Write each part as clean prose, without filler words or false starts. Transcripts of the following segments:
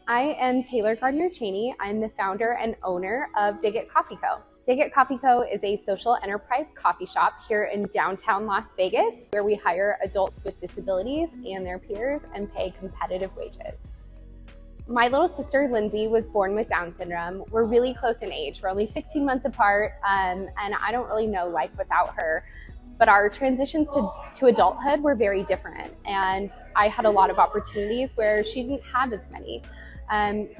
I am Taylor Gardner Chaney. I'm the founder and owner of Dig It Coffee Co. Dig It Coffee Co. is a social enterprise coffee shop here in downtown Las Vegas where we hire adults with disabilities and their peers and pay competitive wages. My little sister, Lindsay, was born with Down syndrome. We're really close in age. We're only 16 months apart, and I don't really know life without her. But our transitions to adulthood were very different, and I had a lot of opportunities where she didn't have as many.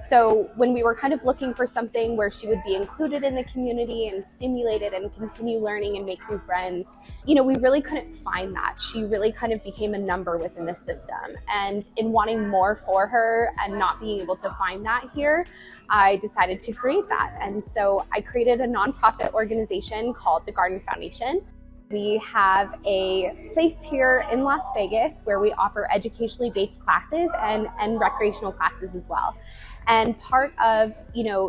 So when we were kind of looking for something where she would be included in the community and stimulated and continue learning and make new friends, we really couldn't find that. She really kind of became a number within the system. And in wanting more for her and not being able to find that here, I decided to create that. And so I created a nonprofit organization called the Garden Foundation. We have a place here in Las Vegas where we offer educationally based classes and recreational classes as well. And part of,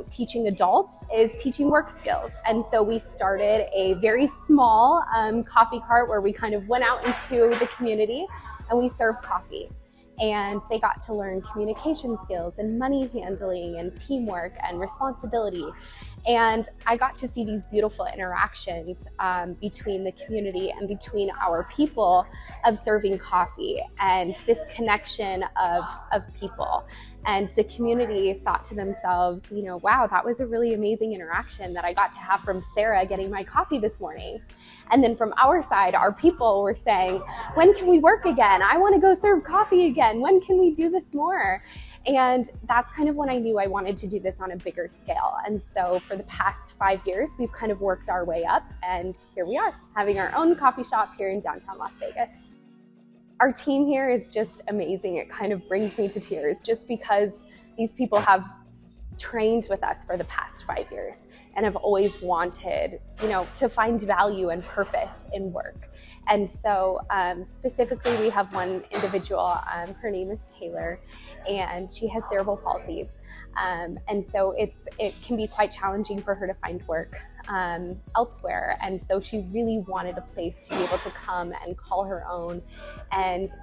teaching adults is teaching work skills. And so we started a very small coffee cart where we kind of went out into the community and we served coffee. And they got to learn communication skills and money handling and teamwork and responsibility. And I got to see these beautiful interactions between the community and between our people of serving coffee and this connection of people. And the community thought to themselves, wow, that was a really amazing interaction that I got to have from Sarah getting my coffee this morning. And then from our side, our people were saying, when can we work again? I want to go serve coffee again. When can we do this more? And that's kind of when I knew I wanted to do this on a bigger scale. And so for the past 5 years, we've kind of worked our way up, and here we are, having our own coffee shop here in downtown Las Vegas. Our team here is just amazing. It kind of brings me to tears just because these people have trained with us for the past 5 years and have always wanted, to find value and purpose in work. And so specifically, we have one individual, her name is Taylor, and she has cerebral palsy. And so it can be quite challenging for her to find work elsewhere. And so she really wanted a place to be able to come and call her own and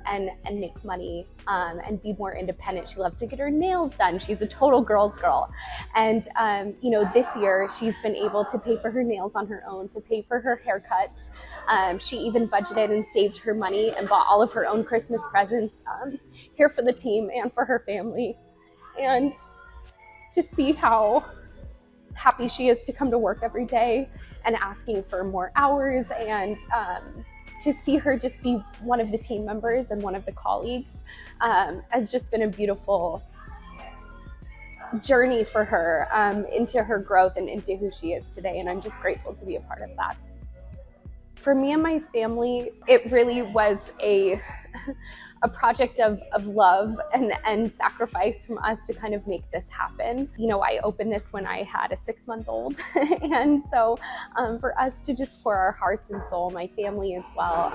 make money and be more independent. She loves to get her nails done. She's a total girl's girl. And, this year she's been able to pay for her nails on her own, to pay for her haircuts. She even budgeted and saved her money and bought all of her own Christmas presents here for the team and for her family. And to see how happy she is to come to work every day and asking for more hours, and to see her just be one of the team members and one of the colleagues has just been a beautiful journey for her into her growth and into who she is today. And I'm just grateful to be a part of that. For me and my family, it really was a project of love and sacrifice from us to kind of make this happen. I opened this when I had a 6-month-old. And so for us to just pour our hearts and soul, my family as well,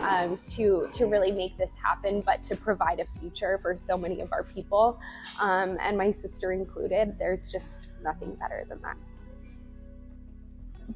to really make this happen, but to provide a future for so many of our people, and my sister included, there's just nothing better than that.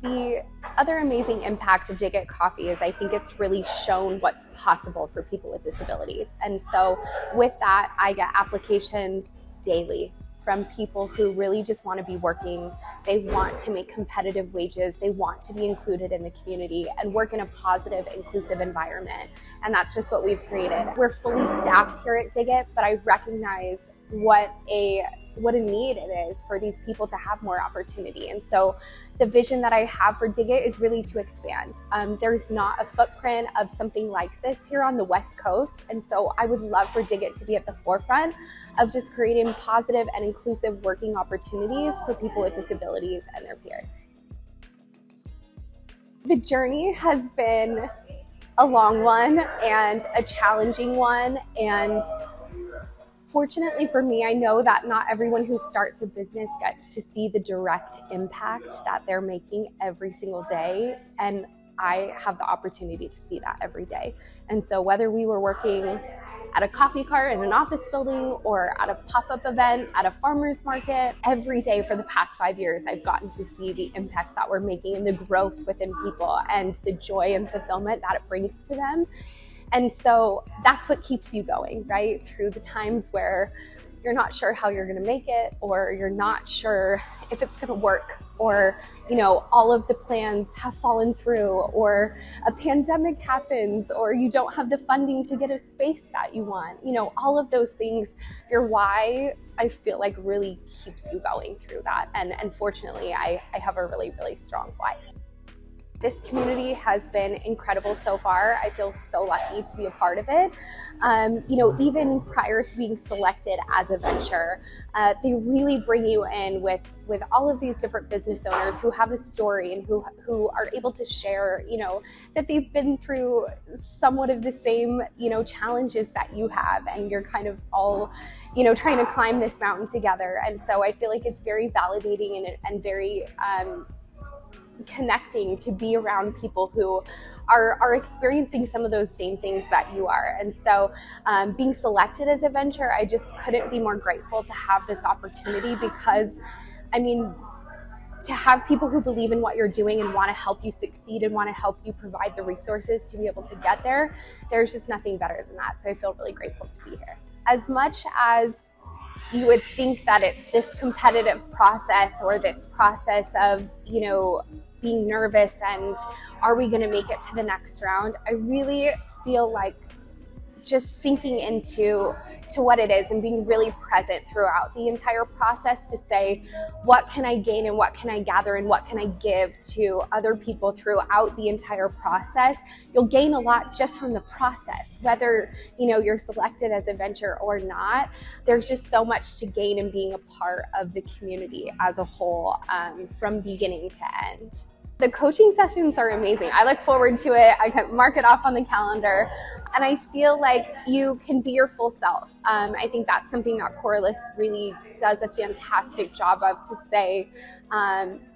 The other amazing impact of Dig It Coffee is I think it's really shown what's possible for people with disabilities. And so with that, I get applications daily from people who really just want to be working. They want to make competitive wages. They want to be included in the community and work in a positive, inclusive environment. And that's just what we've created. We're fully staffed here at Dig It, but I recognize what a need it is for these people to have more opportunity. And so the vision that I have for Dig It is really to expand. There's not a footprint of something like this here on the West Coast. And so I would love for Dig It to be at the forefront of just creating positive and inclusive working opportunities for people with disabilities and their peers. The journey has been a long one and a challenging one, and fortunately for me, I know that not everyone who starts a business gets to see the direct impact that they're making every single day. And I have the opportunity to see that every day. And so whether we were working at a coffee cart in an office building or at a pop-up event at a farmer's market, every day for the past 5 years, I've gotten to see the impact that we're making and the growth within people and the joy and fulfillment that it brings to them. And so that's what keeps you going, right? Through the times where you're not sure how you're going to make it, or you're not sure if it's going to work, or all of the plans have fallen through, or a pandemic happens, or you don't have the funding to get a space that you want. All of those things, your why, I feel like really keeps you going through that. And fortunately, I have a really, really strong why. This community has been incredible so far. I feel so lucky to be a part of it. Even prior to being selected as a venture, they really bring you in with all of these different business owners who have a story and who are able to share, that they've been through somewhat of the same, challenges that you have, and you're kind of all, trying to climb this mountain together. And so I feel like it's very validating and very, connecting to be around people who are experiencing some of those same things that you are. And so being selected as a venture, I just couldn't be more grateful to have this opportunity, because to have people who believe in what you're doing and want to help you succeed and want to help you provide the resources to be able to get there, there's just nothing better than that. So I feel really grateful to be here. As much as you would think that it's this competitive process, or this process of, being nervous and are we going to make it to the next round, I really feel like just sinking into what it is and being really present throughout the entire process to say, what can I gain and what can I gather and what can I give to other people throughout the entire process. You'll gain a lot just from the process, whether you're selected as a venture or not. There's just so much to gain in being a part of the community as a whole, from beginning to end. The coaching sessions are amazing. I look forward to it. I can mark it off on the calendar. And I feel like you can be your full self. I think that's something that Coralus really does a fantastic job of, to say,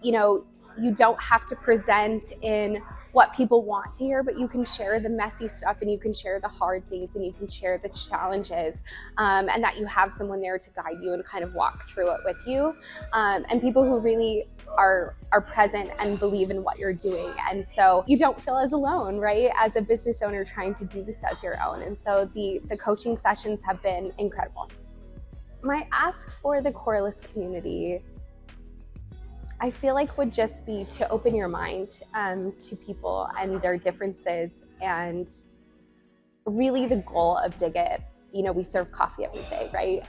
you don't have to present in what people want to hear, but you can share the messy stuff, and you can share the hard things, and you can share the challenges, and that you have someone there to guide you and kind of walk through it with you, and people who really are present and believe in what you're doing. And so you don't feel as alone, right, as a business owner trying to do this as your own. And so the coaching sessions have been incredible. My ask for the Coralus community, I feel like, would just be to open your mind to people and their differences. And really the goal of Dig It, we serve coffee every day, right?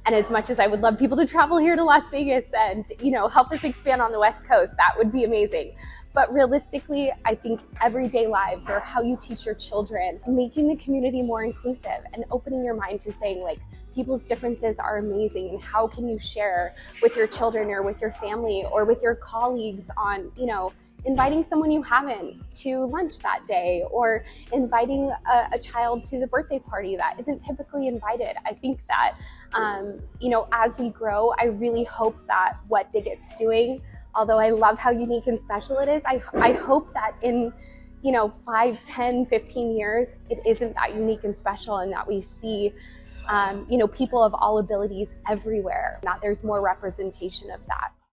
And as much as I would love people to travel here to Las Vegas and, help us expand on the West Coast, that would be amazing. But realistically, I think everyday lives, or how you teach your children, making the community more inclusive and opening your mind to saying, like, people's differences are amazing, and how can you share with your children or with your family or with your colleagues on, inviting someone you haven't to lunch that day, or inviting a child to the birthday party that isn't typically invited. I think that, as we grow, I really hope that what Dig It's doing, although I love how unique and special it is, I hope that in 5, 10, 15 years, it isn't that unique and special, and that we see people of all abilities everywhere, that there's more representation of that.